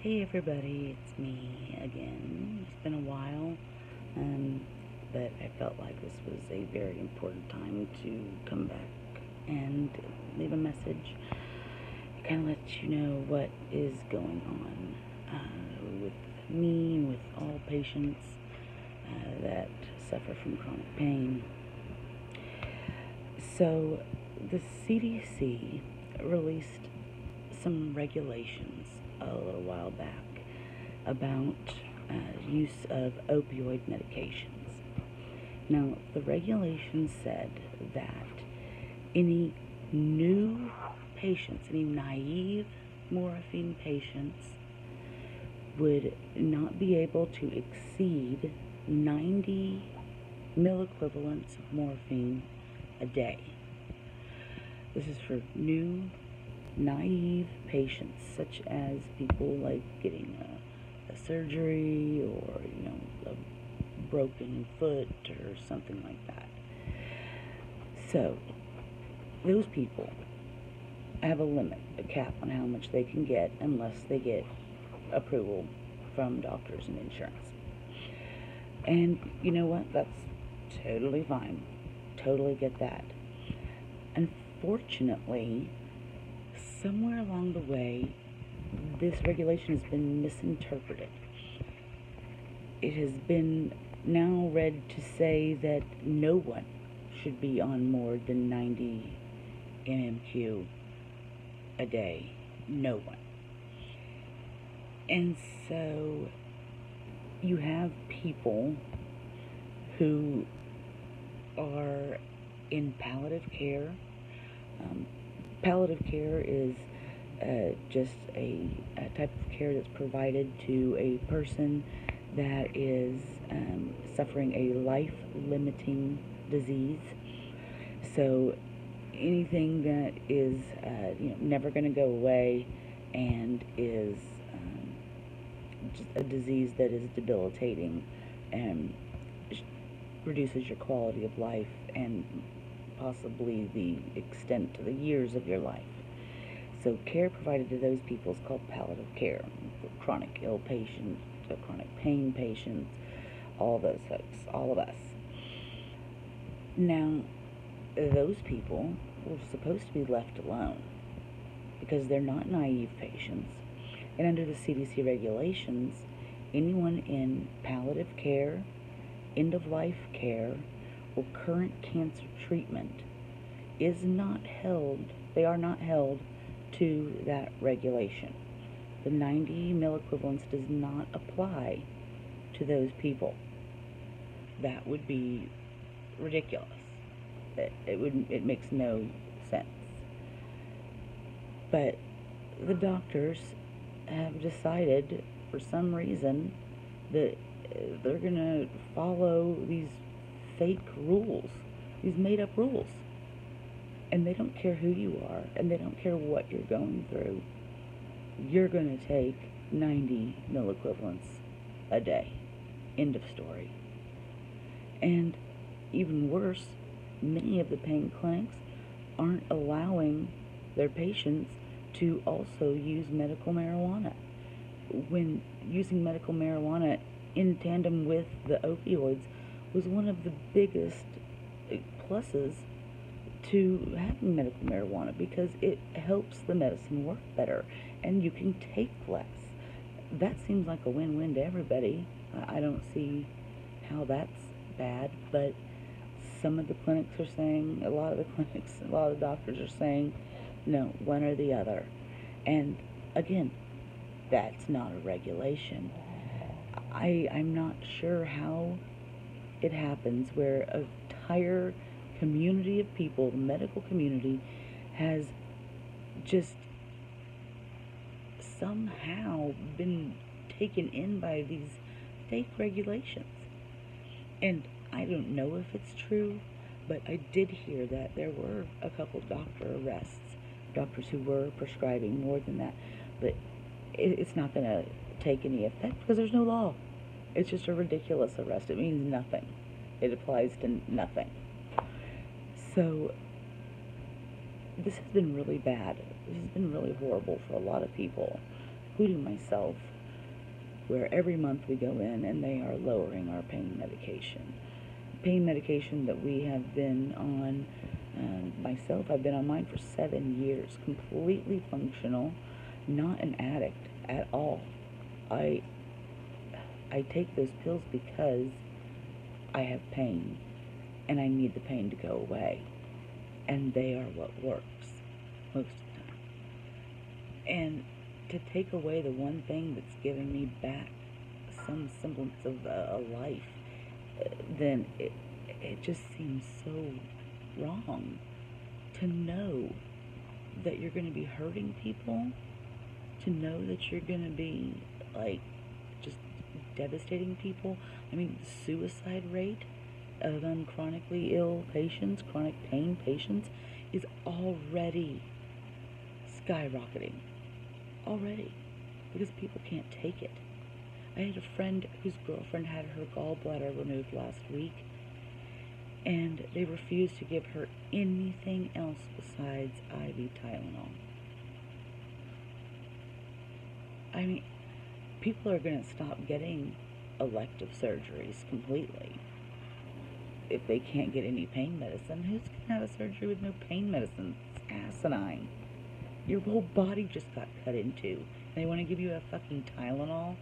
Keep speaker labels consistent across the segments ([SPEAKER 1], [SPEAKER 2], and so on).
[SPEAKER 1] Hey everybody, it's me again. It's been a while, but I felt like this was a very important time to come back and leave a message. It kind of lets you know what is going on with me and with all patients that suffer from chronic pain. So, the CDC released some regulations a little while back about use of opioid medications. Now, the regulations said that any new patients, any naive morphine patients, would not be able to exceed 90 milliequivalents of morphine a day. This is for new naive patients, such as people like getting a surgery or a broken foot or something like that. So those people have a limit, a cap on how much they can get unless they get approval from doctors and insurance. And you know what? That's totally fine. Totally get that. Unfortunately, somewhere along the way, this regulation has been misinterpreted. It has been now read to say that no one should be on more than 90 mmQ a day. No one. And so you have people who are in palliative care. Palliative care is just a type of care that's provided to a person that is suffering a life-limiting disease. So anything that is never going to go away and is just a disease that is debilitating and reduces your quality of life and possibly the extent to the years of your life. So care provided to those people is called palliative care. For chronic ill patients, chronic pain patients, all those folks, all of us. Now, those people were supposed to be left alone because they're not naive patients. And under the CDC regulations, anyone in palliative care, end-of-life care, or current cancer treatment is not held, they are not held to that regulation. The 90 milliequivalents does not apply to those people. That would be ridiculous. It makes no sense. But the doctors have decided for some reason that they're going to follow these fake rules, these made-up rules. And they don't care who you are, and they don't care what you're going through. You're going to take 90 milliequivalents a day. End of story. And even worse, many of the pain clinics aren't allowing their patients to also use medical marijuana. When using medical marijuana in tandem with the opioids was one of the biggest pluses to having medical marijuana, because it helps the medicine work better and you can take less. That seems like a win-win to everybody. I don't see how that's bad, but some of the clinics are saying, a lot of the doctors are saying, no, one or the other. And again, that's not a regulation. I'm not sure how it happens where an entire community of people, the medical community, has just somehow been taken in by these fake regulations. And I don't know if it's true, but I did hear that there were a couple doctor arrests, doctors who were prescribing more than that, but it's not going to take any effect because there's no law. It's just a ridiculous arrest. It means nothing. It applies to nothing. So this has been really bad. This has been really horrible for a lot of people. including myself, where every month we go in and they are lowering our pain medication. Pain medication that we have been on, myself, I've been on mine for 7 years, completely functional, not an addict at all. I take those pills because I have pain and I need the pain to go away, and they are what works most of the time. And to take away the one thing that's giving me back some semblance of a life, then it just seems so wrong to know that you're going to be hurting people, to know that you're going to be like just devastating people. I mean, the suicide rate of chronically ill patients, chronic pain patients, is already skyrocketing. Already. Because people can't take it. I had a friend whose girlfriend had her gallbladder removed last week, and they refused to give her anything else besides IV Tylenol. I mean, people are going to stop getting elective surgeries completely if they can't get any pain medicine. Who's going to have a surgery with no pain medicine? It's asinine. Your whole body just got cut into, and they want to give you a fucking Tylenol?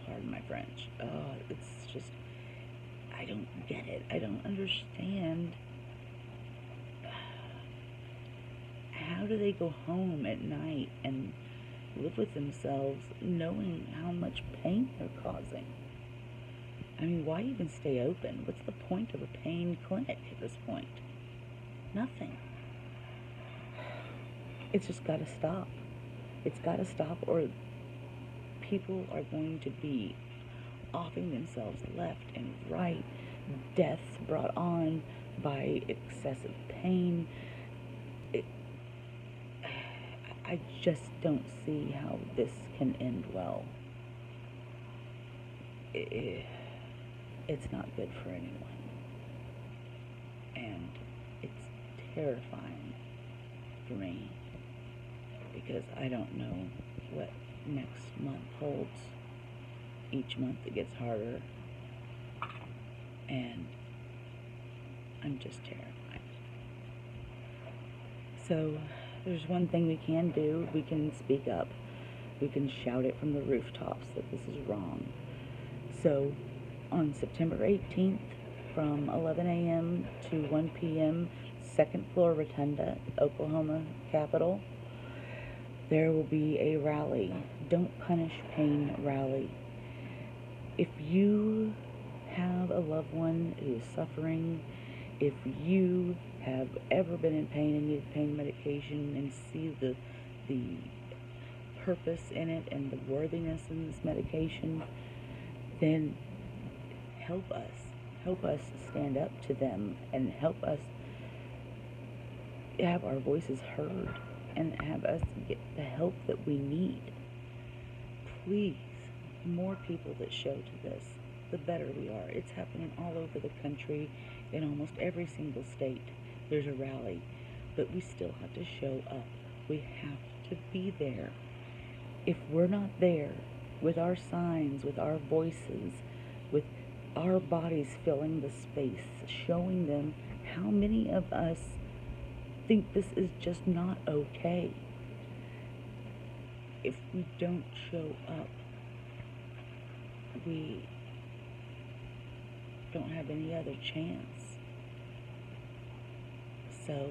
[SPEAKER 1] Pardon my French. It's just, I don't get it. I don't understand. How do they go home at night and live with themselves knowing how much pain they're causing? I mean, why even stay open? What's the point of a pain clinic at this point? Nothing. It's just got to stop. It's got to stop, or people are going to be offing themselves left and right. Deaths brought on by excessive pain. I just don't see how this can end well. It's not good for anyone. And it's terrifying for me, because I don't know what next month holds. Each month it gets harder, and I'm just terrified. So there's one thing we can do. We can speak up. We can shout it from the rooftops that this is wrong. So on September 18th from 11 a.m. to 1 p.m., second floor rotunda, Oklahoma Capitol, there will be a rally. Don't Punish Pain rally. If you have a loved one who is suffering, if you have ever been in pain and need pain medication and see the purpose in it and the worthiness in this medication, then help us. Help us stand up to them and help us have our voices heard and have us get the help that we need. Please, more people that show to this, the better we are. It's happening all over the country. In almost every single state, there's a rally. But we still have to show up. We have to be there. If we're not there with our signs, with our voices, with our bodies filling the space, showing them how many of us think this is just not okay. If we don't show up, we don't have any other chance. So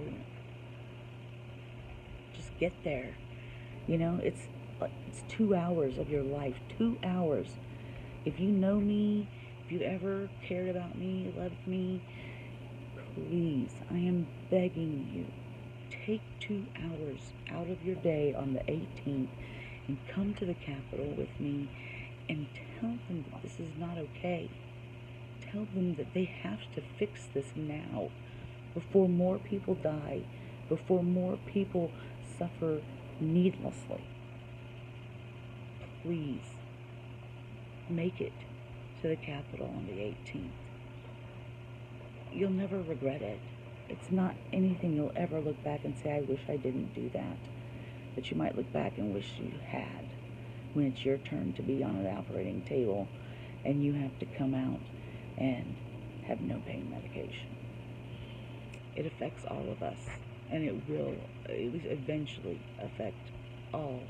[SPEAKER 1] just get there. You know, it's 2 hours of your life. 2 hours. If you know me, if you ever cared about me, loved me, please, I am begging you, take 2 hours out of your day on the 18th and come to the Capitol with me and tell them that this is not okay. Tell them that they have to fix this now, before more people die, before more people suffer needlessly. Please, make it to the Capitol on the 18th. You'll never regret it. It's not anything you'll ever look back and say, I wish I didn't do that. that you might look back and wish you had when it's your turn to be on an operating table and you have to come out and have no pain medication. It affects all of us, and it will at least eventually affect all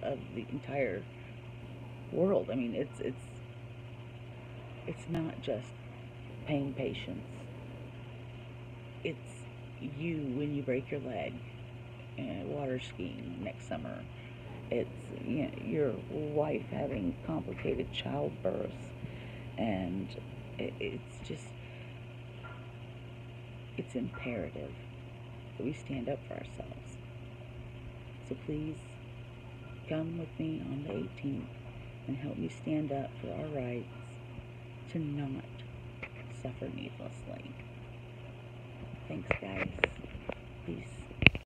[SPEAKER 1] of the entire world. I mean, it's not just pain patients. It's you when you break your leg water skiing next summer. It's your wife having complicated childbirth, and it's imperative that we stand up for ourselves. So please come with me on the 18th and help me stand up for our rights to not suffer needlessly. Thanks, guys. Peace.